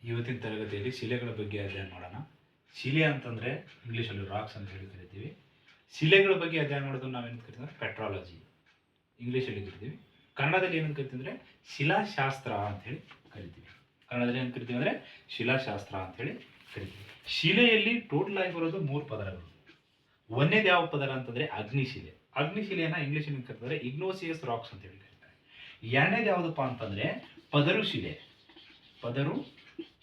ಇವತ್ತಿನ ತರಗತಿಯಲ್ಲಿ ಶಿಲೆಗಳ ಬಗ್ಗೆ ಅಧ್ಯಯನ ಮಾಡೋಣ. ಶಿಲೆ ಅಂತಂದರೆ ಇಂಗ್ಲೀಷಲ್ಲಿ ರಾಕ್ಸ್ ಅಂತ ಹೇಳಿ ಕರಿತೀವಿ. ಶಿಲೆಗಳ ಬಗ್ಗೆ ಅಧ್ಯಯನ ಮಾಡೋದು ನಾವೇನು ಕರಿತೀವಿ ಅಂದರೆ ಪೆಟ್ರಾಲಜಿ ಇಂಗ್ಲೀಷಲ್ಲಿ ಕರಿತೀವಿ. ಕನ್ನಡದಲ್ಲಿ ಏನಂತ ಕರಿತೀವಿ ಅಂದರೆ ಶಿಲಾಶಾಸ್ತ್ರ ಅಂಥೇಳಿ ಕರಿತೀವಿ. ಕನ್ನಡದಲ್ಲಿ ಏನು ಕರಿತೀವಿ ಅಂದರೆ ಶಿಲಾಶಾಸ್ತ್ರ ಅಂಥೇಳಿ ಕರಿತೀವಿ. ಶಿಲೆಯಲ್ಲಿ ಟೋಟಲ್ ಆಗಿ ಬರೋದು 3 ಪದರಗಳು. ಒಂದೇದು ಯಾವ ಪದರ ಅಂತಂದರೆ ಅಗ್ನಿಶಿಲೆ. ಅಗ್ನಿಶಿಲೆಯನ್ನು ಇಂಗ್ಲೀಷಲ್ಲಿ ಕರೀತಾರೆ ಇಗ್ನೋಸಿಯಸ್ ರಾಕ್ಸ್ ಅಂತೇಳಿ ಕರೀತಾರೆ. ಎರಡನೇದು ಯಾವುದಪ್ಪ ಅಂತಂದರೆ ಪದರು ಶಿಲೆ. ಪದರು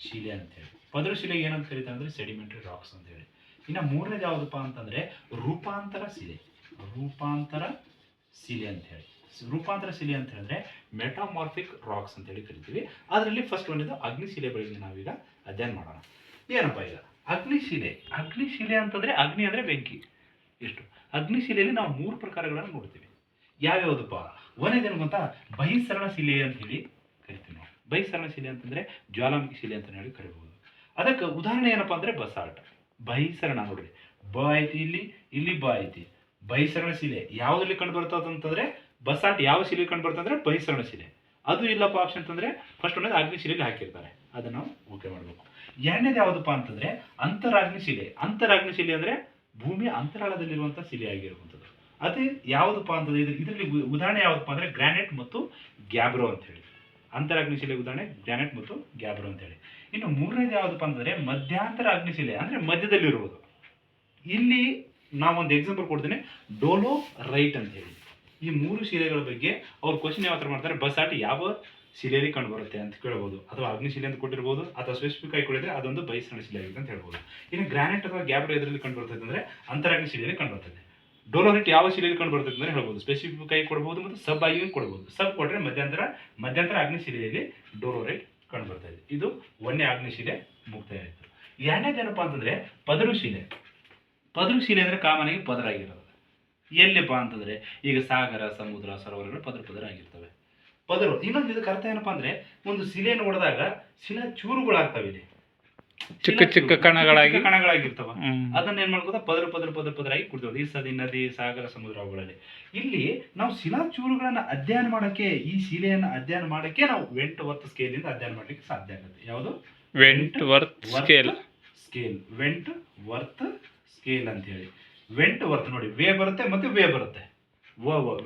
ಶಿಲೆ ಅಂತೇಳಿ. ಪದರು ಶಿಲೆ ಏನಂತ ಕರೀತಾರೆ ಅಂದರೆ ಸೆಡಿಮೆಂಟರಿ ರಾಕ್ಸ್ ಅಂತೇಳಿ. ಇನ್ನು ಮೂರನೇದು ಯಾವುದಪ್ಪ ಅಂತಂದರೆ ರೂಪಾಂತರ ಶಿಲೆ. ರೂಪಾಂತರ ಶಿಲೆ ಅಂತೇಳಿ. ರೂಪಾಂತರ ಶಿಲೆ ಅಂತ ಹೇಳಿದ್ರೆ ಮೆಟಾಮಾರ್ಫಿಕ್ ರಾಕ್ಸ್ ಅಂತೇಳಿ ಕರಿತೀವಿ. ಅದರಲ್ಲಿ ಫಸ್ಟ್ ಒಂದಿದ್ದು ಅಗ್ನಿಶಿಲೆ ಬಗ್ಗೆ ನಾವೀಗ ಅಧ್ಯಯನ ಮಾಡೋಣ. ಏನಪ್ಪ ಈಗ ಅಗ್ನಿಶಿಲೆ? ಅಗ್ನಿಶಿಲೆ ಅಂತಂದರೆ ಅಗ್ನಿ ಅಂದರೆ ಬೆಂಕಿ. ಎಷ್ಟು ಅಗ್ನಿಶಿಲೆಯಲ್ಲಿ ನಾವು 3 ಪ್ರಕಾರಗಳನ್ನು ನೋಡ್ತೀವಿ. ಯಾವ್ಯಾವುದಪ್ಪ? ಒಂದೇದೇನು ಗೊತ್ತಾ? ಬಹಿಸರಣ ಶಿಲೆ ಅಂತ ಹೇಳಿ ಕರಿತೀವಿ ನಾವು. ಬಹಿಸರಣ ಶಿಲೆ ಅಂತಂದರೆ ಜ್ವಾಲಾಮುಖಿ ಶಿಲೆ ಅಂತ ಹೇಳಿ ಕರಿಬಹುದು. ಅದಕ್ಕೆ ಉದಾಹರಣೆ ಏನಪ್ಪ ಅಂದರೆ ಬಸಾಲ್ಟ್. ಬಹಿಸರಣ ನೋಡ್ರಿ, ಬ ಐತಿ ಇಲ್ಲಿ, ಇಲ್ಲಿ ಬ ಐತಿ. ಬಹಿಸರಣ ಶಿಲೆ ಯಾವುದ್ರಲ್ಲಿ ಕಂಡು ಬರ್ತದಂತಂದ್ರೆ ಬಸಾಲ್ಟ್ ಯಾವ ಶಿಲೆ ಕಂಡು ಬರ್ತಂದ್ರೆ ಬಹಿಸರಣ ಶಿಲೆ. ಅದು ಇಲ್ಲಪ್ಪ ಆಪ್ಷನ್ ಅಂತಂದ್ರೆ ಫಸ್ಟ್ ಒಂದೇ ಅಗ್ನಿಶಿಲೆಯಲ್ಲಿ ಹಾಕಿರ್ತಾರೆ, ಅದನ್ನು ನಾವು ಓಕೆ ಮಾಡಬೇಕು. ಎರಡನೇದು ಯಾವುದಪ್ಪ ಅಂತಂದ್ರೆ ಅಂತರಾಗ್ನಿಶಿಲೆ. ಅಂತರಾಗ್ನಿಶಿಲೆ ಅಂದ್ರೆ ಭೂಮಿಯ ಅಂತರಾಳದಲ್ಲಿರುವಂಥ ಶಿಲೆ ಆಗಿರುವಂಥದ್ದು. ಅದೇ ಯಾವುದಪ್ಪ ಅಂತಂದ್ರೆ ಇದರಲ್ಲಿ ಉದಾಹರಣೆ ಯಾವುದಪ್ಪ ಅಂದ್ರೆ ಗ್ರಾನೈಟ್ ಮತ್ತು ಗ್ಯಾಬ್ರೋ ಅಂತ ಹೇಳಿ. ಅಂತರಾಗ್ನಿಶಿಲೆ ಉದಾಹರಣೆ ಗ್ರಾನೈಟ್ ಮತ್ತು ಗ್ಯಾಬ್ರೋ ಅಂತ ಹೇಳಿ. ಇನ್ನು ಮೂರನೇದು ಯಾವುದಪ್ಪ ಅಂತಂದ್ರೆ ಮಧ್ಯಂತರ ಅಗ್ನಿಶಿಲೆ ಅಂದ್ರೆ ಮಧ್ಯದಲ್ಲಿರುವುದು. ಇಲ್ಲಿ ನಾವೊಂದು ಎಕ್ಸಾಂಪಲ್ ಕೊಡ್ತೀನಿ, ಡೋಲೋ ರೈಟ್ ಅಂತ ಹೇಳಿ. ಈ 3 ಶಿಲೆಗಳ ಬಗ್ಗೆ ಅವ್ರು ಕ್ವಶನ್ ಯಾವ ಥರ ಮಾಡ್ತಾರೆ, ಬಸಾಲ್ಟ್ ಯಾವ ಶಿಲೆಯಲ್ಲಿ ಕಂಡು ಬರುತ್ತೆ ಅಂತ ಕೇಳ್ಬೋದು, ಅಥವಾ ಅಗ್ನಿಶಿಲೆ ಅಂತ ಕೊಟ್ಟಿರ್ಬೋದು, ಅಥವಾ ಸ್ಪೆಸಿಫಿಕ್ ಆಗಿ ಕೊಡಿದ್ರೆ ಅದೊಂದು ಬಹಿಸರಣ ಶಿಲೆ ಆಗಿದೆ ಅಂತ ಹೇಳ್ಬೋದು. ಇನ್ನು ಗ್ರಾನೈಟ್ ಅಥವಾ ಗ್ಯಾಬ್ರೋ ಇದರಲ್ಲಿ ಕಂಡು ಬರ್ತದೆ ಅಂದರೆ ಅಂತರಾಗ್ನಿ ಶಿಲೆಯಲ್ಲಿ ಕಂಡು ಬರ್ತದೆ. ಡೋಲೋರೈಟ್ ಯಾವ ಶಿಲೆಯಲ್ಲಿ ಕಂಡು ಬರ್ತದೆ ಅಂದರೆ ಹೇಳ್ಬೋದು, ಸ್ಪೆಸಿಫಿಕ್ ಆಗಿ ಕೊಡ್ಬೋದು ಮತ್ತು ಸಬ್ ಆಗಿ ಕೊಡ್ಬೋದು. ಸಬ್ ಕೊಟ್ಟರೆ ಮಧ್ಯಂತರ ಅಗ್ನಿಶಿಲೆಯಲ್ಲಿ ಡೋಲೋರೈಟ್ ಕಂಡು ಬರ್ತಾ ಇದೆ. ಇದು ಒಂದೇ ಅಗ್ನಿಶಿಲೆ ಮುಕ್ತಾಯ ಆಯಿತು. ಎರಡನೇದೇನಪ್ಪ ಅಂತಂದರೆ ಪದರು ಶಿಲೆ. ಪದರು ಶಿಲೆ ಅಂದರೆ ಕಾಮನಾಗಿ ಪದರ ಆಗಿರೋದು. ಎಲ್ಲಿಪ್ಪ ಅಂತಂದರೆ ಈಗ ಸಾಗರ, ಸಮುದ್ರ, ಸರೋವರಗಳು ಪದರ ಆಗಿರ್ತವೆ. ಪದರು ಇನ್ನೊಂದು ಇದಕ್ಕೆ ಅರ್ಥ ಏನಪ್ಪ ಅಂದರೆ ಒಂದು ಶಿಲೆಯನ್ನು ಹೊಡೆದಾಗ ಶಿಲಾ ಚೂರುಗಳಾಗ್ತವೆ. ಇಲ್ಲಿ ಚಿಕ್ಕ ಕಣಗಳಾಗಿರ್ತವ. ಅದನ್ನ ಏನ್ ಮಾಡ್ಕೋದ ಪದರಾಗಿ ಕುಡಿದೋದು. ಈ ನದಿ, ಸಾಗರ, ಸಮುದ್ರ ಅವುಗಳಲ್ಲಿ. ಇಲ್ಲಿ ನಾವು ಶಿಲಾ ಚೂರುಗಳನ್ನ ಅಧ್ಯಯನ ಮಾಡಕ್ಕೆ, ಈ ಶಿಲೆಯನ್ನ ಅಧ್ಯಯನ ಮಾಡಕ್ಕೆ ನಾವು ವೆಂಟ್ವರ್ತ್ ಸ್ಕೇಲ್ ಇಂದ ಅಧ್ಯಯನ ಮಾಡ್ಲಿಕ್ಕೆ ಸಾಧ್ಯ ಆಗುತ್ತೆ. ಯಾವುದು? ವೆಂಟ್ವರ್ತ್ ಸ್ಕೇಲ್. ವೆಂಟ್ವರ್ತ್ ಸ್ಕೇಲ್ ಅಂತ ಹೇಳಿ. ವೆಂಟ್ವರ್ತ್ ನೋಡಿ, ವೇ ಬರುತ್ತೆ ಮತ್ತೆ ವೇ ಬರುತ್ತೆ.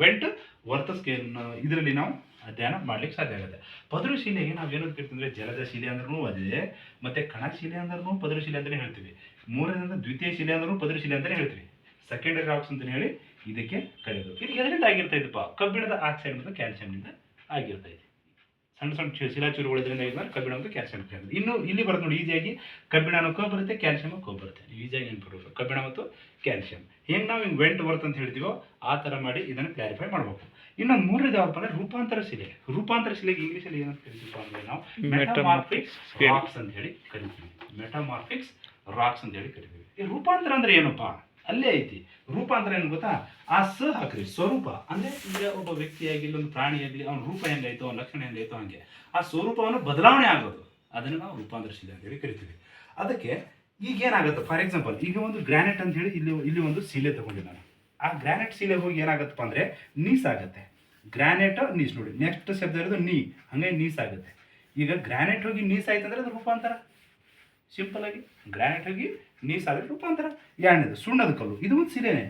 ವೆಂಟ್ವರ್ತ್ ಸ್ಕೇಲ್ ಇದರಲ್ಲಿ ನಾವು ಅಧ್ಯಯನ ಮಾಡ್ಲಿಕ್ಕೆ ಸಾಧ್ಯ ಆಗುತ್ತೆ. ಪದರು ಶಿಲೆಗೆ ನಾವು ಏನು ಕೇಳ್ತೀವಿ, ಜಲದ ಶಿಲೆ ಅಂದ್ರೂ ಅದೇ, ಮತ್ತೆ ಕಣಶಿಲೆ ಅಂದ್ರೂ ಪದರು ಶಿಲೆ ಅಂತಲೇ ಹೇಳ್ತೀವಿ. ಮೂರನೇದಿಂದ ದ್ವಿತೀಯ ಶಿಲೆ ಅಂದ್ರೂ ಪದರು ಶಿಲೆ ಅಂತಲೇ ಹೇಳ್ತೀವಿ. ಸೆಕೆಂಡರಿ ರಾಕ್ಸ್ ಅಂತ ಹೇಳಿ ಇದಕ್ಕೆ ಕರೆಯೋದು. ಇದು ಎದರಿಂದ ಆಗಿರ್ತಾ ಇದ್ದಪ್ಪ? ಕಬ್ಬಿಣದ ಆಕ್ಸೈಡ್ ಮತ್ತು ಕ್ಯಾಲ್ಸಿಯಂನಿಂದ ಆಗಿರ್ತಾ ಇದೆ. ಸಣ್ಣ ಶಿಲಾಚೂರುಗಳು ಇದರಿಂದ ಆಗಿದ್ರೆ ಕಬ್ಬಿಣ ಮತ್ತು ಕ್ಯಾಲ್ಸಿಯಂ ಕರೆಯೋದು. ಇನ್ನು ಇಲ್ಲಿ ಬರುತ್ತೆ ನೋಡಿ, ಈಸಿಯಾಗಿ ಕಬ್ಬಿಣ ಕೋ ಬರುತ್ತೆ, ಕ್ಯಾಲ್ಸಿಯಂ ಕೋ ಬರುತ್ತೆ. ಈಸಿಯಾಗಿ ನೆನ್ಪಿಡ್ಬೇಕು, ಕಬ್ಬಿಣ ಮತ್ತು ಕ್ಯಾಲ್ಸಿಯಂ. ಹೆಂಗೆ ನಾವು ಹಿಂಗೆ ವೆಂಟ್ವರ್ತ್ ಅಂತ ಹೇಳ್ತೀವೋ ಆ ಥರ ಮಾಡಿ ಇದನ್ನು ಕ್ಲಾರಿಫೈ ಮಾಡಬೇಕು. ಇನ್ನೊಂದು ಮೂರನೇದು ಯಾವಪ್ಪ ಅಂದರೆ ರೂಪಾಂತರ ಶಿಲೆ. ರೂಪಾಂತರ ಶಿಲೆಗೆ ಇಂಗ್ಲೀಷಲ್ಲಿ ಏನಂತ ಕರಿತೀವಿ ಅಂದರೆ ನಾವು ಮೆಟಾಮಾರ್ಫಿಕ್ಸ್ ರಾಕ್ಸ್ ಅಂತ ಹೇಳಿ ಕರಿತೀವಿ. ಮೆಟಾಮಾರ್ಫಿಕ್ಸ್ ರಾಕ್ಸ್ ಅಂತ ಹೇಳಿ ಕರಿತೀವಿ. ಈ ರೂಪಾಂತರ ಅಂದ್ರೆ ಏನಪ್ಪ? ಅಲ್ಲೇ ಐತಿ. ರೂಪಾಂತರ ಏನು ಗೊತ್ತಾ? ಆ ಹಾಕ್ರಿ, ಸ್ವರೂಪ ಅಂದ್ರೆ ಈಗ ಒಬ್ಬ ವ್ಯಕ್ತಿಯಾಗಿ ಒಂದು ಪ್ರಾಣಿಯಾಗಲಿ ಅವನ ರೂಪ ಹೆಂಗಾಯ್ತು, ಅವನ ಲಕ್ಷಣ ಹೆಂಗಾಯ್ತು, ಹಂಗೆ ಆ ಸ್ವರೂಪವನ್ನು ಬದಲಾವಣೆ ಆಗೋದು, ಅದನ್ನು ನಾವು ರೂಪಾಂತರ ಶಿಲೆ ಅಂತ ಹೇಳಿ ಕರಿತೀವಿ. ಅದಕ್ಕೆ ಈಗ ಏನಾಗುತ್ತೆ, ಫಾರ್ ಎಕ್ಸಾಂಪಲ್ ಈಗ ಒಂದು ಗ್ರಾನೈಟ್ ಅಂತ ಹೇಳಿ ಇಲ್ಲಿ ಒಂದು ಶಿಲೆ ತಗೊಂಡಿದ್ದೆ ನಾನು. ಆ ಗ್ರಾನೈಟ್ ಶಿಲೆ ಹೋಗಿ ಏನಾಗುತ್ತಪ್ಪ ಅಂದರೆ ನೀಸ್ ಆಗುತ್ತೆ. ಗ್ರಾನೈಟ್ ನೀಸ್ ನೋಡಿ, ನೆಕ್ಸ್ಟ್ ಶಬ್ದ ಇರೋದು ನೀ, ಹಂಗಾಗಿ ನೀಸ್ ಆಗುತ್ತೆ. ಈಗ ಗ್ರಾನೈಟ್ ಹೋಗಿ ನೀಸ್ ಆಯ್ತು ಅಂದರೆ ಅದು ರೂಪಾಂತರ. ಸಿಂಪಲ್ ಆಗಿ ಗ್ರಾನೈಟ್ ಹೋಗಿ ನೀಸ್ ಆದರೆ ರೂಪಾಂತರ. ಎರಡನೇದು ಸುಣ್ಣದ ಕಲ್ಲು. ಇದು ಒಂದು ಶಿಲೆನೇ.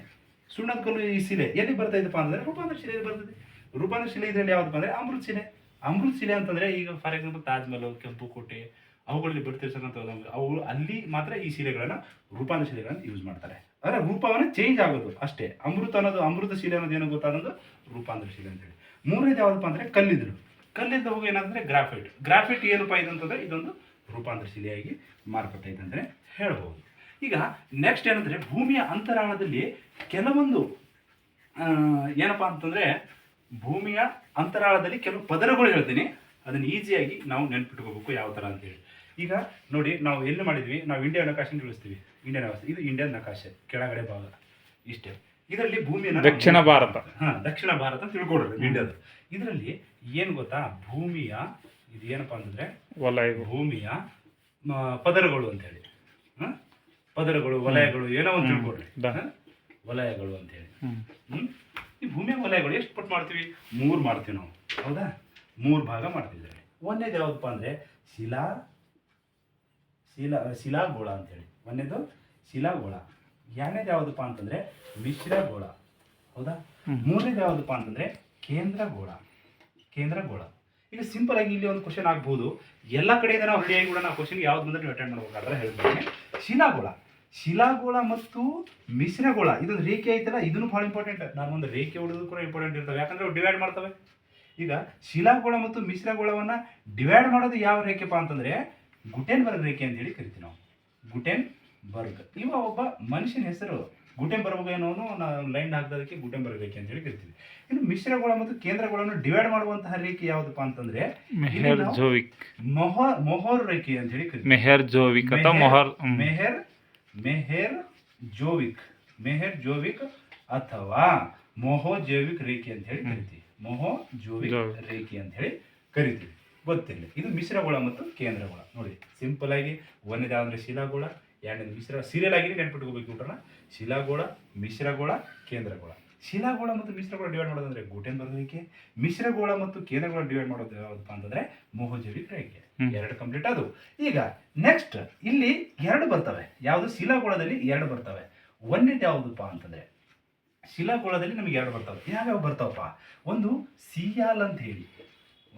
ಸುಣ್ಣದ ಕಲ್ಲು ಈ ಶಿಲೆ ಎಲ್ಲಿ ಬರ್ತಾ ಇದೆಯಪ್ಪ ಅಂದರೆ ರೂಪಾಂತರ ಶಿಲೆ ಬರ್ತದೆ. ರೂಪಾಂತರ ಶಿಲೆ ಇದರಲ್ಲಿ ಯಾವುದಪ್ಪ ಅಂದರೆ ಅಮೃತ ಶಿಲೆ. ಅಮೃತ ಶಿಲೆ ಅಂತಂದರೆ ಈಗ ಫಾರ್ ಎಕ್ಸಾಂಪಲ್ ತಾಜ್ಮಹಲ್, ಕೆಂಪು ಕೋಟೆ ಅವುಗಳಲ್ಲಿ ಬರ್ತಿರ್ತಕ್ಕಂಥ ಅವು ಅಲ್ಲಿ ಮಾತ್ರ ಈ ಶಿಲೆಗಳನ್ನು ರೂಪಾಂತರ ಶಿಲೆಗಳನ್ನು ಯೂಸ್ ಮಾಡ್ತಾರೆ. ಅಂದರೆ ರೂಪವನ್ನು ಚೇಂಜ್ ಆಗೋದು ಅಷ್ಟೇ. ಅಮೃತ ಶಿಲೆ ಅನ್ನೋದು ಏನೋ ಗೊತ್ತಾದೊಂದು ರೂಪಾಂತರ ಶಿಲೆ ಅಂತೇಳಿ. ಮೂರನೇದು ಯಾವುದಪ್ಪ ಅಂದರೆ ಕಲ್ಲಿದ್ದು ಹೋಗಿ ಏನಾದ್ರೆ ಗ್ರಾಫೈಟ್ ಏನಪ್ಪ ಇದು ಅಂತಂದರೆ ಇದೊಂದು ರೂಪಾಂತರ ಶಿಲೆಯಾಗಿ ಮಾರ್ಪಟ್ಟೈತೆ ಅಂತಲೇ ಹೇಳ್ಬೋದು. ಈಗ ನೆಕ್ಸ್ಟ್ ಏನಂದರೆ ಭೂಮಿಯ ಅಂತರಾಳದಲ್ಲಿ ಕೆಲವೊಂದು ಏನಪ್ಪ ಅಂತಂದರೆ ಭೂಮಿಯ ಅಂತರಾಳದಲ್ಲಿ ಕೆಲವು ಪದರಗಳು ಹೇಳ್ತೀನಿ, ಅದನ್ನು ಈಸಿಯಾಗಿ ನಾವು ನೆನ್ಪಿಟ್ಕೋಬೇಕು ಯಾವ ಥರ ಅಂತೇಳಿ. ಈಗ ನೋಡಿ, ನಾವು ಎಲ್ಲಿ ಮಾಡಿದ್ವಿ, ನಾವು ಇಂಡಿಯಾ ನಕಾಶೆ ತಿಳಿಸ್ತೀವಿ. ಇಂಡಿಯನ್ ನಕಾಶೆ, ಇದು ಇಂಡಿಯನ್ ನಕಾಶೆ ಕೆಳಗಡೆ ಭಾಗ ಇಷ್ಟೇ. ಇದರಲ್ಲಿ ಭೂಮಿಯನ್ನು ದಕ್ಷಿಣ ಭಾರತ ತಿಳ್ಕೊಡ್ರಿ ಇಂಡಿಯಾದ. ಇದರಲ್ಲಿ ಏನು ಗೊತ್ತಾ, ಭೂಮಿಯ ಇದು ಏನಪ್ಪ ಅಂತಂದರೆ ಭೂಮಿಯ ಪದರಗಳು ಅಂತೇಳಿ, ಪದರಗಳು, ವಲಯಗಳು ಏನೋ ಒಂದು ತಿಳ್ಕೊಡ್ರಿ. ವಲಯಗಳು ಅಂತೇಳಿ. ಈ ಭೂಮಿಯ ವಲಯಗಳು ಎಷ್ಟು ಪಟ್ಟು ಮಾಡ್ತೀವಿ? 3 ಮಾಡ್ತೀವಿ ನಾವು, ಹೌದಾ? 3 ಭಾಗ ಮಾಡ್ತಿದ್ದಾರೆ. ಒಂದೇದು ಯಾವುದಪ್ಪ ಅಂದರೆ ಶಿಲಾ ಶಿಲಾಗೋಳ ಅಂತೇಳಿ. ಒಂದೇದು ಶಿಲಾಗೋಳ. ಎರಡನೇದು ಯಾವುದಪ್ಪ ಅಂತಂದರೆ ಮಿಶ್ರಗೋಳ. ಹೌದಾ? ಮೂರನೇದು ಯಾವುದಪ್ಪ ಅಂತಂದರೆ ಕೇಂದ್ರಗೋಳ. ಈಗ ಸಿಂಪಲ್ ಆಗಿ ಇಲ್ಲಿ ಒಂದು ಕ್ವಶನ್ ಆಗ್ಬೋದು. ಎಲ್ಲ ಕಡೆಯಿಂದ ನಾವು ರೆಡಿಯಾಗಿ ಕೂಡ ನಾವು ಕ್ವಶನ್ ಯಾವ್ದು ಬಂದ್ರೆ ನೀವು ಅಟೆಂಡ್ ಮಾಡ್ಬೇಕಾದ್ರೆ ಹೇಳ್ತೀನಿ. ಶಿಲಾಗೋಳ ಮತ್ತು ಮಿಶ್ರಗೋಳ ಇದೊಂದು ರೇಖೆ ಐತಲ್ಲ, ಇದನ್ನು ಭಾಳ ಇಂಪಾರ್ಟೆಂಟ್. ನಾನು ಒಂದು ರೇಖೆ ಹೊಡೆದು ಕೂಡ ಇಂಪಾರ್ಟೆಂಟ್ ಇರ್ತವೆ, ಯಾಕಂದ್ರೆ ಅವು ಡಿವೈಡ್ ಮಾಡ್ತವೆ. ಈಗ ಶಿಲಾಗೋಳ ಮತ್ತು ಮಿಶ್ರಗೋಳವನ್ನು ಡಿವೈಡ್ ಮಾಡೋದು ಯಾವ ರೇಖೆಪ್ಪ ಅಂತಂದರೆ ಗುಟೆನ್ಬರ್ಗ್ ರೇಖೆ ಅಂತ ಹೇಳಿ ಕರಿತೀವಿ ನಾವು. ಗುಟೆನ್ಬರ್ಗ್ ಇವ ಒಬ್ಬ ಮನುಷ್ಯನ ಹೆಸರು. ಗುಟೆನ್ಬರ್ಗ್ ಅನ್ನೋನು ನಾವು ಲೈನ್ ಹಾಕಿದಕ್ಕೆ ಗುಟೆನ್ಬರ್ಗ್ ರೇಖೆ ಅಂತ ಹೇಳಿ ಕರಿತೀವಿ. ಇನ್ನು ಮಿಶ್ರಗೋಳ ಮತ್ತು ಕೇಂದ್ರಗೋಳವನ್ನು ಡಿವೈಡ್ ಮಾಡುವಂತಹ ರೇಖೆ ಯಾವುದಪ್ಪ ಅಂತಂದ್ರೆ ಮೊಹರ್ ರೇಖೆ ಅಂತ ಹೇಳಿ ಕರಿತೀವಿ. ಮೆಹರ್ ಜೋವಿಕ್ ಅಥವಾ ಮೊಹೋಜೋವಿಕ್ ರೇಖೆ ಅಂತ ಹೇಳಿ ಕರಿತೀವಿ. ಮೊಹೋಜೋವಿಕ್ ರೇಖೆ ಅಂತ ಹೇಳಿ ಕರಿತೀವಿ. ಗೊತ್ತಿಲ್ಲ. ಇದು ಮಿಶ್ರಗೋಳ ಮತ್ತು ಕೇಂದ್ರಗೋಳ. ನೋಡಿ ಸಿಂಪಲ್ ಆಗಿ ಒಂದೇದಾದ್ರೆ ಶಿಲಾಗೋಳ, ಎರಡನೇದು ಮಿಶ್ರ. ಸೀರಿಯಲ್ ಆಗಿ ನೆನ್ಪಿಟ್ಕೋಬೇಕು ಊಟನ. ಶಿಲಾಗೋಳ, ಮಿಶ್ರಗೋಳ, ಕೇಂದ್ರಗೋಳ. ಶಿಲಾಗೋಳ ಮತ್ತು ಮಿಶ್ರಗೋಳ ಡಿವೈಡ್ ಮಾಡೋದಂದ್ರೆ ಗುಟೆನ್ಬರ್ಗ್ ರೇಖೆ. ಮಿಶ್ರಗೋಳ ಮತ್ತು ಕೇಂದ್ರಗೋಳ ಡಿವೈಡ್ ಮಾಡೋದು ಯಾವುದಪ್ಪ ಅಂತಂದ್ರೆ ಮೊಹೋಜೋವಿಕ್ ರೇಖೆ. ಎರಡು ಕಂಪ್ಲೀಟ್ ಅದು. ಈಗ ನೆಕ್ಸ್ಟ್ ಇಲ್ಲಿ ಎರಡು ಬರ್ತವೆ. ಯಾವುದು? ಶಿಲಾಗೋಳದಲ್ಲಿ ಎರಡು ಬರ್ತವೆ. ಒಂದೇದು ಯಾವುದಪ್ಪ ಅಂತಂದ್ರೆ ಶಿಲಾಗೋಳದಲ್ಲಿ ನಮಗೆ ಎರಡು ಬರ್ತವೆ. ಯಾವ್ಯಾವ ಬರ್ತಾವಪ್ಪ? ಒಂದು ಸಿಯಾಲ್ ಅಂತ ಹೇಳಿ,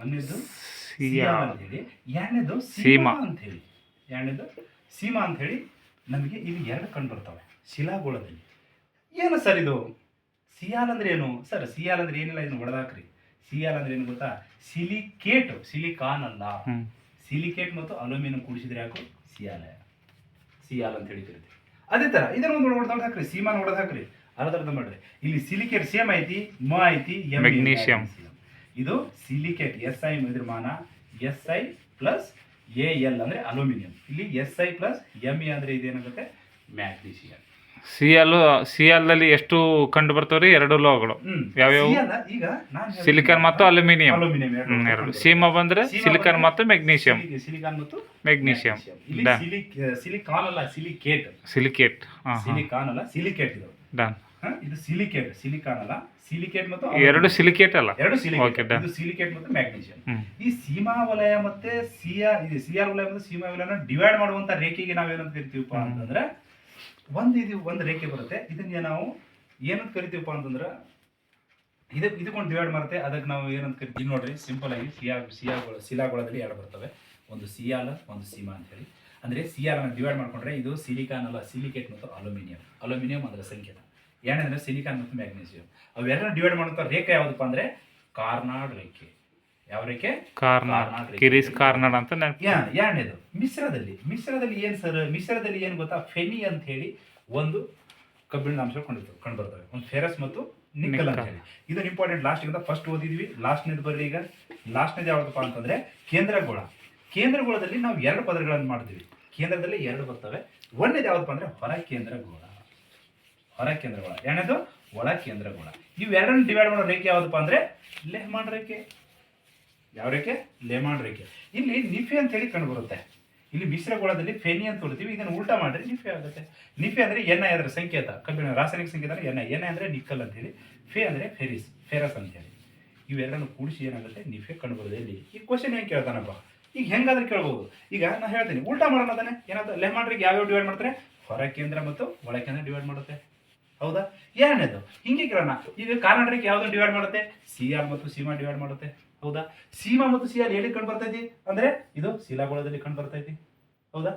ಒಂದೇದು ಸಿಯಾಲ್ ಅಂತ ಹೇಳಿ, ಎರಡನೇದು ಸೀಮಾ ಅಂತ ಹೇಳಿ. ಸೀಮಾ ಅಂತ ಹೇಳಿ ನಮಗೆ ಇಲ್ಲಿ ಎರಡು ಕಂಡು ಬರ್ತವೆ ಶಿಲಾಗೋಳದಲ್ಲಿ. ಏನು ಸರ್ ಇದು? ಸಿಯಾಲ್ ಅಂದ್ರೆ ಏನು ಸರ್? ಸಿಯಾಲ್ ಅಂದ್ರೆ ಏನಿಲ್ಲ, ಇದನ್ನು ಹೊಡೆದಾಕ್ರಿ. ಸಿಯಾಲ್ ಅಂದ್ರೆ ಏನು ಗೊತ್ತಾ? ಸಿಲಿಕೇಟ್, ಸಿಲಿಕಾನ್ ಅಲ್ಲ. ಸಿಲಿಕೇಟ್ ಮತ್ತು ಅಲ್ಯೂಮಿನಿಯಂ ಕೂಡಿಸಿದ್ರೆ ಯಾಕೋ ಸಿಯಾಲ್ ಅಂತ ಹೇಳಿ ಕರಿತೀವಿ. ಅದೇ ತರ ಇದನ್ನ ಒಂದು ಹೊಡೆದು ಹಾಕ್ರಿ, ಸೀಮಾನ ಹೊಡೆದು ಹಾಕ್ರಿ, ಅರ್ಧ ಮಾಡ್ರಿ. ಇಲ್ಲಿ ಸಿಲಿಕೇಟ್ ಸೇಮ್ ಐತಿ, ಐತಿ, ಮೆಗ್ನೀಷಿಯಂ. ಇದು ಸಿಲಿಕೇಟ್, SI ಇದ್ರ ಮಾನ SI ಪ್ಲಸ್ AL ಅಂದ್ರೆ ಅಲ್ಯೂಮಿನಿಯಂ. ಇಲ್ಲಿ SI ಪ್ಲಸ್ ME ಅಂದ್ರೆ ಇದೇನಾಗುತ್ತೆ? ಮ್ಯಾಗ್ನೀಷಿಯಂ. ಸಿಎಲ್ನಲ್ಲಿ ಎಷ್ಟು ಕಂಡು ಬರ್ತಾವ್ರಿ? ಎರಡು ಲೋಹಗಳು ಯಾವ್ಯಾವ? ಈಗ ಸಿಲಿಕಾನ್ ಮತ್ತು ಅಲ್ಯೂಮಿನಿಯಂ ಎರಡು. ಸೀಮಾ ಬಂದ್ರೆ ಸಿಲಿಕಾನ್ ಮತ್ತು ಮೆಗ್ನೀಷಿಯಂ. ಸಿಲಿಕಾನ್ ಮತ್ತು ಮೆಗ್ನೀಷಿಯಂ. ಸಿಲಿಕಾನ್ ಅಲ್ಲ, ಸಿಲಿಕೇಟ್. ಸಿಲಿಕಾನ್ ಅಲ್ಲ, ಸಿಲಿಕೇಟ್. ಇದು ಇದು ಸಿಲಿಕೇಟ್, ಸಿಲಿಕಾನ್ ಅಲ್ಲ. ಸಿಲಿಕೇಟ್ ಮತ್ತು ಎರಡು ಸಿಲಿಕೇಟ್ ಅಲ್ಲ, ಎರಡು ಸಿಲಿಕೇಟ್. ಇದು ಸಿಲಿಕೇಟ್ ಮತ್ತು ಮ್ಯಾಗ್ನೀಷಿಯಂ. ಈ ಸೀಮಾ ವಲಯ ಮತ್ತೆ ಸಿಯಾಲ್ ವಲಯ ಮತ್ತು ಸೀಮಾ ವಲಯನ ಡಿವೈಡ್ ಮಾಡುವಂತ ರೇಖೆಗೆ ನಾವೇನಂತ ಕರಿತೀವಪ್ಪ ಅಂತಂದ್ರೆ ಒಂದು ರೇಖೆ ಬರುತ್ತೆ. ಇದನ್ನ ನಾವು ಏನಂತ ಕರಿತೀವಪ್ಪ ಅಂತಂದ್ರೆ ಇದಕ್ಕೊಂದು ಡಿವೈಡ್ ಮಾಡುತ್ತೆ. ಅದಕ್ಕೆ ನಾವು ಏನಂತ ಕರಿತೀವಿ ನೋಡ್ರಿ. ಸಿಂಪಲ್ ಆಗಿ ಶಿಲಾಗೋಳದಲ್ಲಿ ಎರಡು ಬರ್ತವೆ. ಒಂದು ಸಿಯಾಲ್, ಒಂದು ಸೀಮಾ ಅಂತ ಹೇಳಿ. ಅಂದ್ರೆ ಸಿಯಾಲ್ ಅನ್ನು ಡಿವೈಡ್ ಮಾಡ್ಕೊಂಡ್ರೆ ಇದು ಸಿಲಿಕಾನ್ ಅಲ್ಲ, ಸಿಲಿಕೇಟ್ ಮತ್ತು ಅಲ್ಯೂಮಿನಿಯಂ ಅದರ ಸಂಕೇತ. ಏನಂದ್ರೆ ಸಿಲಿಕಾನ್ ಮತ್ತು ಮ್ಯಾಗ್ನೀಷಿಯಂ. ಅವೆರಡನ್ನ ಡಿವೈಡ್ ಮಾಡುವಂತ ರೇಖೆ ಯಾವುದಪ್ಪ ಅಂದ್ರೆ ಕಾರ್ನಾಡ್ ರೇಖೆ. ಯಾವ ರೇಖೆ? ಕಾರ್ನಾಡ್ ಅಂತ. ಎರಡನೇದು ಮಿಶ್ರದಲ್ಲಿ ಏನ್ ಸರ್? ಮಿಶ್ರದಲ್ಲಿ ಏನ್ ಗೊತ್ತಾ? ಫೆನಿ ಅಂತ ಹೇಳಿ ಒಂದು ಕಬ್ಬಿಣದ ಅಂಶ ಕಂಡು ಬರ್ತವೆ. ಒಂದು ಫೆರಸ್ ಮತ್ತು ನಿಕ್ಕಲ್ ಅಂತ ಹೇಳಿ. ಇದು ಇಂಪಾರ್ಟೆಂಟ್. ಲಾಸ್ಟ್ ಫಸ್ಟ್ ಓದಿದ್ವಿ, ಲಾಸ್ಟ್ನೇದು ಬರ್ರಿ. ಈಗ ಲಾಸ್ಟ್ನೇದು ಯಾವ್ದಪ್ಪ ಅಂತಂದ್ರೆ ಕೇಂದ್ರಗೋಳದಲ್ಲಿ ನಾವು ಎರಡು ಪದಗಳನ್ನು ಮಾಡ್ತೀವಿ. ಕೇಂದ್ರದಲ್ಲಿ ಎರಡು ಬರ್ತವೆ. ಒಂದೇದು ಯಾವ್ದಪ್ಪ ಅಂದ್ರೆ ಹೊರ ಕೇಂದ್ರಗೋಳ. ಎರಡನೇದು ಒಳ ಕೇಂದ್ರಗೋಳ. ಇವೆರಡನ್ನು ಡಿವೈಡ್ ಮಾಡೋ ರೇಖೆ ಯಾವ್ದಪ್ಪ ಅಂದ್ರೆ ಲೆಹ್ಮಾನ್ ರೇಖೆ. ಯಾವ ರೇಖೆ? ಲೆಹ್ಮಾನ್ ರೇಖೆ. ಇಲ್ಲಿ ನಿಫೆ ಅಂತ ಹೇಳಿ ಕಂಡು ಬರುತ್ತೆ. ಇಲ್ಲಿ ಮಿಶ್ರಗೋಳದಲ್ಲಿ ಫೆನಿ ಅಂತ ಹೊಡ್ತೀವಿ. ಇದನ್ನು ಉಲ್ಟಾ ಮಾಡ್ರಿ ನಿಫೆ ಆಗುತ್ತೆ. ನಿಫೆ ಅಂದ್ರೆ NI ಅದರ ಸಂಕೇತ, ಕಬ್ಬಿಣ ರಾಸಾಯನಿಕ ಸಂಕೇತ NI ಅಂದ್ರೆ ನಿಕ್ಕಲ್ ಅಂತ ಹೇಳಿ. ಫೆ ಅಂದ್ರೆ ಫೆರಸ್ ಅಂತ ಹೇಳಿ. ಇವೆರಡನ್ನು ಕೂಡಿಸಿ ಏನಾಗುತ್ತೆ? ನಿಫೆ ಕಂಡು ಬರುತ್ತೆ. ಇಲ್ಲಿ ಈ ಕ್ವಶನ್ ಹೆಂಗೆ ಕೇಳ್ತಾನಪ್ಪ? ಈಗ ಹೆಂಗಾದ್ರೆ ಕೇಳ್ಬೋದು. ಈಗ ನಾನು ಹೇಳ್ತೀನಿ, ಉಲ್ಟಾ ಮಾಡೋಣ. ಅದನ್ನೇ ಏನಾದ್ರು ಲೆಹ್ಮಾನ್ ರೇಖೆ ಯಾವ್ಯಾವ ಡಿವೈಡ್ ಮಾಡ್ತಾರೆ? ಹೊರ ಕೇಂದ್ರ ಮತ್ತು ಒಳ ಕೇಂದ್ರ ಡಿವೈಡ್ ಮಾಡುತ್ತೆ. ಹೌದಾ? ಎರಡನೇದು ಹಿಂಗೆ ಕೇಳೋಣ. ಈಗ ಕಾರ್ನಾಡ್ ರೇಖೆ ಯಾವ್ದನ್ನು ಡಿವೈಡ್ ಮಾಡುತ್ತೆ? ಸಿಯಾಲ್ ಮತ್ತು ಸೀಮಾ ಡಿವೈಡ್ ಮಾಡುತ್ತೆ. ಹೌದಾ? ಸೀಮಾ ಮತ್ತು ಸಿಯಾಲ್ ಎಲ್ಲಿ ಕಂಡು ಬರ್ತೈತಿ ಅಂದ್ರೆ ಇದು ಶಿಲಾಗೋಳದಲ್ಲಿ ಕಂಡು ಬರ್ತೈತಿ. ಹೌದಾ?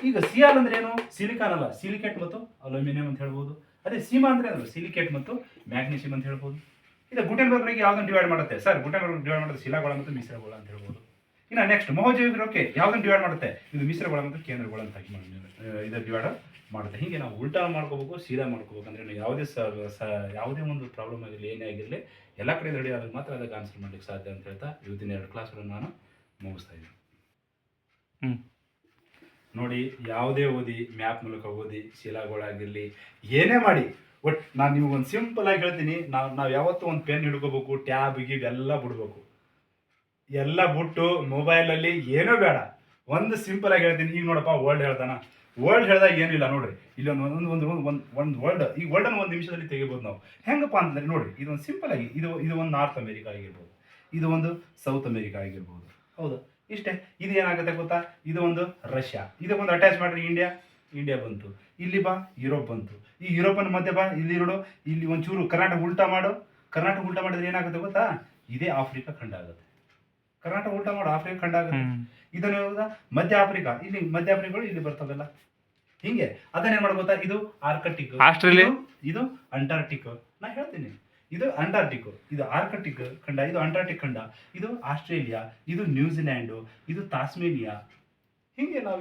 ಈಗ ಸಿಯಾಲ್ ಅಂದ್ರೆ ಏನು? ಸಿಲಿಕಾನ್ ಅಲ್ಲ, ಸಿಲಿಕೇಟ್ ಮತ್ತು ಅಲ್ಯೂಮಿನಿಯಂ ಅಂತ ಹೇಳ್ಬೋದು. ಅದೇ ಸೀಮಾ ಅಂದ್ರೆ ಅದು ಸಿಲಿಕೇಟ್ ಮತ್ತು ಮ್ಯಾಗ್ನೀಷಿಯಂ ಅಂತ ಹೇಳ್ಬೋದು. ಇದು ಗುಟೆನ್ಬರ್ಗ್ ರೇಖೆ ಯಾವ್ದನ್ನು ಡಿವೈಡ್ ಮಾಡುತ್ತೆ ಸರ್? ಗುಟೆನ್ಬರ್ಗ್ ಡಿವೈಡ್ ಮಾಡುತ್ತೆ ಶಿಲಾಗೋಳ ಮತ್ತು ಮಿಶ್ರಗೋಳ ಅಂತ ಹೇಳ್ಬೋದು. ಇನ್ನು ನೆಕ್ಸ್ಟ್ ಮೊಹೋಜೋವಿಕ್ ರೇಖೆ ಯಾವ್ದನ್ನು ಡಿವೈಡ್ ಮಾಡುತ್ತೆ? ಇದು ಮಿಶ್ರಗೋಳ ಮತ್ತು ಕೇಂದ್ರಗೋಳ ಅಂತ ಇದು ಡಿವೈಡ್ ಮಾಡುತ್ತೆ. ಹೀಗೆ ನಾವು ಉಲ್ಟಾ ಮಾಡ್ಕೋಬೇಕು, ಸೀದಾ ಮಾಡ್ಕೋಬೇಕು. ಅಂದ್ರೆ ಯಾವುದೇ ಒಂದು ಪ್ರಾಬ್ಲಮ್ ಆಗಿರಲಿ, ಏನೇ ಆಗಿರಲಿ, ಎಲ್ಲ ಕಡೆ ರೆಡಿ ಆದಾಗ ಮಾತ್ರ ಅದಕ್ಕೆ ಆನ್ಸರ್ ಮಾಡ್ಲಿಕ್ಕೆ ಸಾಧ್ಯ ಅಂತ ಹೇಳ್ತಾ ಇವತ್ತಿನ 2 ಕ್ಲಾಸ್ಗಳನ್ನು ನಾನು ಮುಗಿಸ್ತಾ ಇದ್ದೀನಿ. ನೋಡಿ, ಯಾವುದೇ ಓದಿ, ಮ್ಯಾಪ್ ಮೂಲಕ ಓದಿ, ಶಿಲಾಗೋಳ ಆಗಿರಲಿ, ಏನೇ ಮಾಡಿ, ಒಟ್ಟು ನಾನು ನಿಮ್ಗೊಂದು ಸಿಂಪಲ್ ಆಗಿ ಹೇಳ್ತೀನಿ. ನಾವು ಯಾವತ್ತೂ ಒಂದು ಪೆನ್ ಹಿಡ್ಕೋಬೇಕು, ಟ್ಯಾಬ್ ಗೀಬ್ ಎಲ್ಲ ಬಿಡ್ಬೇಕು. ಎಲ್ಲ ಬಿಟ್ಟು ಮೊಬೈಲಲ್ಲಿ ಏನೂ ಬೇಡ, ಒಂದು ಸಿಂಪಲ್ ಆಗಿ ಹೇಳ್ತೀನಿ. ಈಗ ನೋಡಪ್ಪ, ವರ್ಲ್ಡ್ ಹೇಳ್ತಾನ. ವರ್ಲ್ಡ್ ಹೇಳಿದಾಗ ಏನಿಲ್ಲ ನೋಡ್ರಿ. ಇಲ್ಲಿ ಒಂದು ವರ್ಲ್ಡ್, ಈ ವರ್ಲ್ಡನ್ನು 1 ನಿಮಿಷದಲ್ಲಿ ತೆಗಿಬೋದು ನಾವು. ಹೆಂಗಪ್ಪ ಅಂತಂದ್ರೆ ನೋಡ್ರಿ, ಇದೊಂದು ಸಿಂಪಲ್ ಆಗಿ ಇದು ಒಂದು ನಾರ್ತ್ ಅಮೇರಿಕಾ ಆಗಿರ್ಬೋದು, ಇದು ಒಂದು ಸೌತ್ ಅಮೇರಿಕಾ ಆಗಿರ್ಬೋದು. ಹೌದಾ? ಇಷ್ಟೇ. ಇದು ಏನಾಗುತ್ತೆ ಗೊತ್ತಾ, ಇದು ಒಂದು ರಷ್ಯಾ, ಇದು ಒಂದು ಅಟ್ಯಾಚ್ ಮಾಡ್ರಿ ಇಂಡಿಯಾ ಬಂತು. ಇಲ್ಲಿ ಬಾ ಯುರೋಪ್ ಬಂತು. ಈ ಯುರೋಪನ ಮಧ್ಯೆ ಬಾ, ಇಲ್ಲಿ ನೋಡು, ಇಲ್ಲಿ ಒಂಚೂರು ಕರ್ನಾಟಕ ಉಲ್ಟಾ ಮಾಡಿದ್ರೆ ಏನಾಗುತ್ತೆ ಗೊತ್ತಾ, ಇದೇ ಆಫ್ರಿಕಾ ಖಂಡ ಆಗುತ್ತೆ. ಕರ್ನಾಟಕ ಉಲ್ಟಾ ಮಾಡು, ಆಫ್ರಿಕಾ ಖಂಡ ಆಗುತ್ತೆ. ಇದನ್ನು ಯಾವ್ದು ಮಧ್ಯ ಆಫ್ರಿಕಾ, ಇಲ್ಲಿ ಮಧ್ಯ ಆಫ್ರಿಕಾಗಳು ಇಲ್ಲಿ ಬರ್ತಾವೆಲ್ಲ ಹಿಂಗೆ. ಅದನ್ನೇನ್ ಮಾಡೋದು ಗೊತ್ತಾ, ಇದು ಆರ್ಕಟಿಕ್, ಆಸ್ಟ್ರೇಲಿಯಾ, ಇದು ಅಂಟಾರ್ಟಿಕ್. ನಾ ಹೇಳ್ತೀನಿ, ಇದು ಅಂಟಾರ್ಟಿಕ್, ಇದು ಆರ್ಕಟಿಕ್ ಖಂಡ, ಇದು ಅಂಟಾರ್ಟಿಕ್ ಖಂಡ, ಇದು ಆಸ್ಟ್ರೇಲಿಯಾ, ಇದು ನ್ಯೂಜಿಲ್ಯಾಂಡು, ಇದು ತಾಸ್ಮೇನಿಯಾ. ಹಿಂಗೆ ನಾವು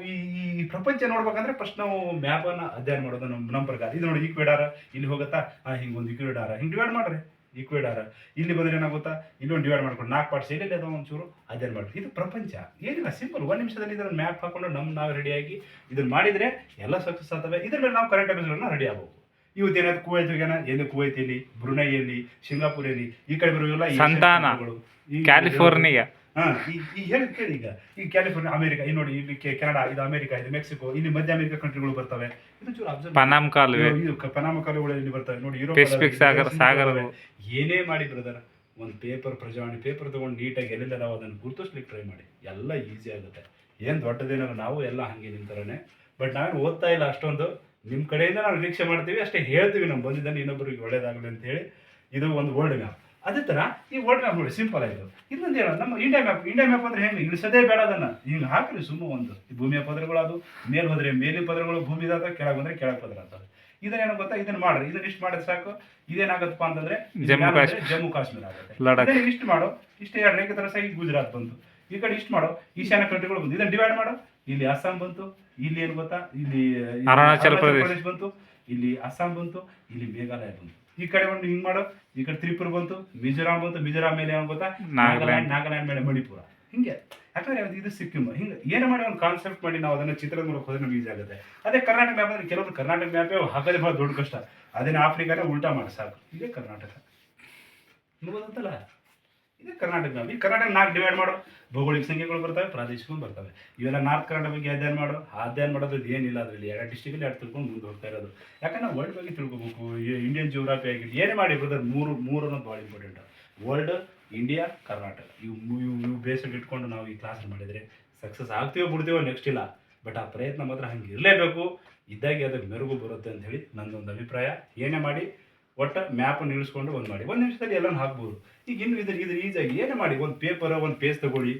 ಈ ಪ್ರಪಂಚ ನೋಡ್ಬೇಕಂದ್ರೆ ಫಸ್ಟ್ ನಾವು ಮ್ಯಾಪನ್ನು ಅಧ್ಯಯನ ಮಾಡೋದು ನಮ್ಮ ಪ್ರಕಾರ. ಇದು ನೋಡಿ ಈಕ್ವೆಡಾರ, ಇಲ್ಲಿ ಹೋಗುತ್ತಾ, ಹಿಂಗೆ ಒಂದು ಈಕ್ವೆಡಾರ, ಹಿಂಗೆ ಡಿವೈಡ್ ಮಾಡ್ರಿ. ಈಕ್ವೆಡಾರ ಇಲ್ಲಿ ಬಂದ್ರೆ ಏನಾಗುತ್ತಾ, ಇಲ್ಲೊಂದು ಡಿವೈಡ್ ಮಾಡ್ಕೊಂಡು 4 ಪಾರ್ಟ್ಸ್ ಇಲ್ಲಿ ಅದ ಒಂಚೂರು ಅಧ್ಯಯನ ಮಾಡ್ರಿ. ಇದು ಪ್ರಪಂಚ. ಏನಿಲ್ಲ, ಸಿಂಪಲ್. 1 ನಿಮಿಷದಲ್ಲಿ ಇದನ್ನು ಮ್ಯಾಪ್ ಹಾಕೊಂಡು ನಾವು ರೆಡಿಯಾಗಿ ಇದನ್ನು ಮಾಡಿದರೆ ಎಲ್ಲ ಸಕ್ಸಸ್ ಆಗ್ತವೆ. ಇದ್ರ ಮೇಲೆ ನಾವು ಕರೆಂಟ್ ಅಫೇರ್ಸ್ಗಳನ್ನ ರೆಡಿ ಆಗ್ಬೇಕು. ಇವತ್ತು ಏನಾದ್ರು ಕುವೈತ್ಗೇನ, ಎಲ್ಲಿ ಕುವೈತಲ್ಲಿ, ಬ್ರುನೈಯಲ್ಲಿ, ಸಿಂಗಾಪುರಲ್ಲಿ, ಈ ಕಡೆ ಬರುವೆಲ್ಲ ಸಂತಾನ, ಕ್ಯಾಲಿಫೋರ್ನಿಯಾ. ಈ ಹೇಳಿ ಕೇಳಿ, ಈಗ ಕ್ಯಾಲಿಫೋರ್ನಿಯಾ, ಅಮೆರಿಕ, ಇಲ್ಲಿ ನೋಡಿ, ಇಲ್ಲಿ ಕೆನಡಾ, ಇದು ಅಮೆರಿಕ, ಇದು ಮೆಕ್ಸಿಕೋ, ಇಲ್ಲಿ ಮಧ್ಯ ಅಮೆರಿಕ ಕಂಟ್ರಿಗಳು ಬರ್ತವೆ. ಇದು ಚೂರು ಅಬ್ಸರ್ವ್. ಪನಾಮ ಕಾಲುವೆ, ಇದು ಪನಾಮ ಕಾಲುವೆಗಳು ಇಲ್ಲಿ ಬರ್ತವೆ ನೋಡಿ. ಯುರೋಪ್, ಪೆಸಿಫಿಕ್ ಸಾಗರ. ಏನೇ ಮಾಡಿ ಬ್ರದರ್, ಒಂದು ಪ್ರಜಾವಾಣಿ ಪೇಪರ್ ತಗೊಂಡು ನೀಟಾಗಿ ಎಲ್ಲೆಲ್ಲ ನಾವು ಅದನ್ನು ಗುರುತಿಸ್ಲಿಕ್ಕೆ ಟ್ರೈ ಮಾಡಿ, ಎಲ್ಲ ಈಸಿ ಆಗುತ್ತೆ. ಏನು ದೊಡ್ಡದೇನಾದ್ರು, ನಾವು ಎಲ್ಲ ಹಾಗೆ ನಿಂತರೇ. ಬಟ್ ನಾವೇನು ಓದ್ತಾ ಇಲ್ಲ ಅಷ್ಟೊಂದು. ನಿಮ್ಮ ಕಡೆಯಿಂದ ನಾವು ನಿರೀಕ್ಷೆ ಮಾಡ್ತೀವಿ, ಅಷ್ಟೇ ಹೇಳ್ತೀವಿ, ನಾವು ಬಂದಿದ್ದಾನೆ ಇನ್ನೊಬ್ಬರಿಗೆ ಒಳ್ಳೇದಾಗಲಿ ಅಂತ ಹೇಳಿ. ಇದು ಒಂದು ವರ್ಲ್ಡ್ ಮ್ಯಾಪ್. ಅದೇ ಥರ ಈ ವರ್ಲ್ಡ್ ಮ್ಯಾಪ್ ನೋಡಿ, ಸಿಂಪಲ್ ಆಯಿತು. ಇನ್ನೊಂದು ಹೇಳೋದು, ನಮ್ಮ ಇಂಡಿಯಾ ಮ್ಯಾಪ್ ಅಂದರೆ ಹೆಂಗೆ ಇಳಿಸೋದೇ ಬೇಡ, ಅದನ್ನು ಹಿಂಗೆ ಹಾಕಿರಿ ಸುಮ್ಮ ಒಂದು. ಈ ಭೂಮಿಯ ಪದರಗಳು, ಅದು ಮೇಲೆ ಹೋದರೆ ಮೇಲಿನ ಪದರಗಳು, ಭೂಮಿ ಇದಾದ, ಕೆಳಗೆ ಬಂದರೆ ಕೆಳಗೆ ಪದರ ಆಗ್ತದೆ. ಇದನ್ನೇನು ಗೊತ್ತಾ, ಇದನ್ನು ಮಾಡ್ರಿ. ಇದನ್ನ ಇಷ್ಟು ಮಾಡಿದ್ರೆ ಸಾಕು. ಇದೇನಾಗತ್ತಪ್ಪ ಅಂತಂದ್ರೆ ಜಮ್ಮು ಕಾಶ್ಮೀರ ಆಗುತ್ತೆ. ಇದನ್ನ ಇಷ್ಟು ಮಾಡೋ, ಇಷ್ಟೇ 2 ರೇಖೆ ತರ ಸಹ ಗುಜರಾತ್ ಬಂತು. ಈ ಕಡೆ ಇಷ್ಟು ಮಾಡೋ, ಈಶಾನ್ಯ ಕಂಟ್ರಿಗಳು ಬಂತು. ಇದನ್ನ ಡಿವೈಡ್ ಮಾಡೋ, ಇಲ್ಲಿ ಅಸ್ಸಾಂ ಬಂತು, ಇಲ್ಲಿ ಏನು ಗೊತ್ತಾ, ಇಲ್ಲಿ ಅರುಣಾಚಲ ಪ್ರದೇಶ ಬಂತು, ಇಲ್ಲಿ ಅಸ್ಸಾಂ ಬಂತು, ಇಲ್ಲಿ ಮೇಘಾಲಯ ಬಂತು. ಈ ಕಡೆ ಒಂದು ಹಿಂಗ್ ಮಾಡೋ, ಈ ಕಡೆ ತ್ರಿಪುರ ಬಂತು, ಮಿಜೋರಾಂ ಬಂತು, ಮಿಜೋರಾಂ ಮೇಲೆ ಏನು ಗೊತ್ತಾ, ನಾಗಾಲ್ಯಾಂಡ್ ಮೇಲೆ ಮಣಿಪುರ. ಹಿಂಗೆ. ಯಾಕಂದ್ರೆ ಇದು ಸಿಕ್ಕಿಂ. ಹಿಂಗೆ ಏನು ಮಾಡಿ ಒಂದು ಕಾನ್ಸೆಪ್ಟ್ ಮಾಡಿ ನಾವು ಅದನ್ನ ಚಿತ್ರದ ಮೂಲಕ ಹೋದ್ರೆ ನಮ್ಗೆ ಈಸಿ ಆಗುತ್ತೆ. ಅದೇ ಕರ್ನಾಟಕ ಮ್ಯಾಪ್ ಅಂದ್ರೆ ಕೆಲವರು ಕರ್ನಾಟಕ ಮ್ಯಾಪೇ ಹಾಕೋದೇ ಭಾಳ ದೊಡ್ಡ ಕಷ್ಟ. ಅದೇನು ಆಫ್ರಿಕಾನೇ ಉಲ್ಟಾ ಮಾಡಿ ಸಾಕು. ಇದೇ ಕರ್ನಾಟಕ ನೋಡೋದಂತಲ್ಲ, ಇದೇ ಕರ್ನಾಟಕ ಮ್ಯಾಪ್. ಈ ಕರ್ನಾಟಕ 4 ಡಿವೈಡ್ ಮಾಡೋ, ಭೌಗೋಳಿಕ ಸಂಖ್ಯೆಗಳು ಬರ್ತವೆ, ಪ್ರಾದೇಶಿಕ ಬರ್ತವೆ. ಇವೆಲ್ಲ ನಾರ್ತ್ ಕರ್ನಾಟಕ ಬಗ್ಗೆ ಅಧ್ಯಯನ ಮಾಡೋ. ಅಧ್ಯಯನ ಮಾಡೋದು ಏನಿಲ್ಲ, ಅದರಲ್ಲಿ 2 ಡಿಸ್ಟ್ರಿಕ್ಟಲ್ಲಿ 2 ತಿಳ್ಕೊಂಡು ಮುಂದೆ ಹೋಗ್ತಾ ಇರೋದು. ಯಾಕಂದ್ರೆ ನಾವು ವರ್ಲ್ಡ್ ಬಗ್ಗೆ ತಿಳ್ಕೊಬೇಕು. ಇಂಡಿಯನ್ ಜಿಯೋಗ್ರಫಿ ಆಗಿರಲಿ, ಏನೇ ಮಾಡಿ ಬ್ರದರ್, ಮೂರು ಅನ್ನೋದು ಭಾಳ ಇಂಪಾರ್ಟೆಂಟ್. ವರ್ಲ್ಡ್, ಇಂಡಿಯಾ, ಕರ್ನಾಟಕ, ಇವು ಬೇಸಲ್ಲಿ ಇಟ್ಕೊಂಡು ನಾವು ಈ ಕ್ಲಾಸ್ ಮಾಡಿದರೆ ಸಕ್ಸಸ್ ಆಗ್ತೀವೋ ಬಿಡ್ತೀವೋ ನೆಕ್ಸ್ಟ್ ಇಲ್ಲ. ಬಟ್ ಆ ಪ್ರಯತ್ನ ಮಾತ್ರ ಹಂಗೆ ಇರಲೇಬೇಕು. ಇದ್ದಾಗೆ ಅದಕ್ಕೆ ಮೆರುಗು ಬರುತ್ತೆ ಅಂತ ಹೇಳಿ ನನ್ನೊಂದು ಅಭಿಪ್ರಾಯ. ಏನೇ ಮಾಡಿ ಒಟ್ಟು ಮ್ಯಾಪನ್ನು ಇಳಿಸ್ಕೊಂಡು ಒಂದು ಮಾಡಿ 1 ನಿಮಿಷದಲ್ಲಿ ಎಲ್ಲನೂ ಹಾಕ್ಬೋದು. ಈಗ ಇನ್ನು ಇದು ಈಸಿಯಾಗಿ ಏನೇ ಮಾಡಿ, ಒಂದು ಪೇಪರ್, ಒಂದು ಪೇಜ್ ತಗೊಳ್ಳಿ.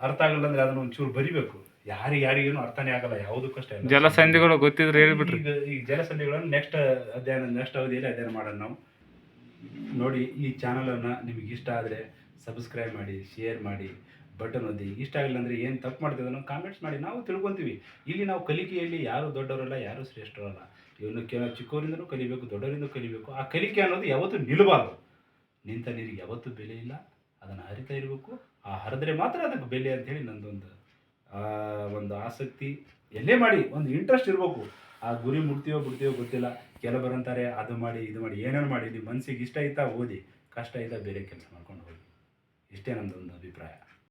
ಅರ್ಥ ಆಗಲ್ಲ ಅಂದರೆ ಅದನ್ನು ಒಂಚೂರು ಬರಿಬೇಕು. ಯಾರಿಗೇನು ಅರ್ಥನೇ ಆಗಲ್ಲ, ಯಾವುದಕ್ಕಷ್ಟೇ. ಜಲಸಂಧಿಗಳು ಗೊತ್ತಿದ್ರೆ ಹೇಳ್ಬಿಟ್ರಿ. ಈಗ ಜಲಸಂಧಿಗಳನ್ನು ನೆಕ್ಸ್ಟ್ ಅವಧಿಯಲ್ಲಿ ಅಧ್ಯಯನ ಮಾಡೋಣ ನಾವು. ನೋಡಿ, ಈ ಚಾನಲನ್ನು ನಿಮಗೆ ಇಷ್ಟ ಆದರೆ ಸಬ್ಸ್ಕ್ರೈಬ್ ಮಾಡಿ, ಶೇರ್ ಮಾಡಿ, ಬಟನ್ ಒತ್ತಿ. ಇಷ್ಟ ಆಗಿಲ್ಲ ಅಂದರೆ ಏನು ತಪ್ಪು ಮಾಡ್ತಿದ್ದೋ ನಾವು ಕಾಮೆಂಟ್ಸ್ ಮಾಡಿ, ನಾವು ತಿಳ್ಕೊತೀವಿ. ಇಲ್ಲಿ ನಾವು ಕಲಿಕೆಯಲ್ಲಿ ಯಾರು ದೊಡ್ಡವರಲ್ಲ, ಯಾರು ಶ್ರೇಷ್ಠರಲ್ಲ. ಇವನು ಚಿಕ್ಕವರಿಂದನೂ ಕಲಿಬೇಕು, ದೊಡ್ಡವರಿಂದ ಕಲಿಬೇಕು. ಆ ಕಲಿಕೆ ಅನ್ನೋದು ಯಾವತ್ತೂ ನಿಲ್ಲಬಾರ್ದು. ನಿಂತ ನೀರಿಗೆ ಯಾವತ್ತೂ ಬೆಲೆ ಇಲ್ಲ, ಅದನ್ನು ಹರಿತಾ ಇರಬೇಕು. ಆ ಹರಿದ್ರೆ ಮಾತ್ರ ಅದಕ್ಕೆ ಬೆಲೆ ಅಂಥೇಳಿ ನಂದೊಂದು ಒಂದು ಆಸಕ್ತಿ. ಎಲ್ಲೇ ಮಾಡಿ ಒಂದು ಇಂಟ್ರೆಸ್ಟ್ ಇರಬೇಕು. ಆ ಗುರಿ ಮುಟ್ತೀವೋ ಬಿಡ್ತೀವೋ ಗೊತ್ತಿಲ್ಲ. ಕೆಲವರಂತಾರೆ ಅದು ಮಾಡಿ ಇದು ಮಾಡಿ, ಏನೇನು ಮಾಡಿ, ನಿಮ್ಮ ಮನಸ್ಸಿಗೆ ಇಷ್ಟ ಆಯ್ತಾ ಓದಿ, ಕಷ್ಟ ಆಯ್ತಾ ಬೇರೆ ಕೆಲಸ ಮಾಡ್ಕೊಂಡು ಹೋಗಿ. ಇಷ್ಟೇ ನಮ್ಮದೊಂದು ಅಭಿಪ್ರಾಯ.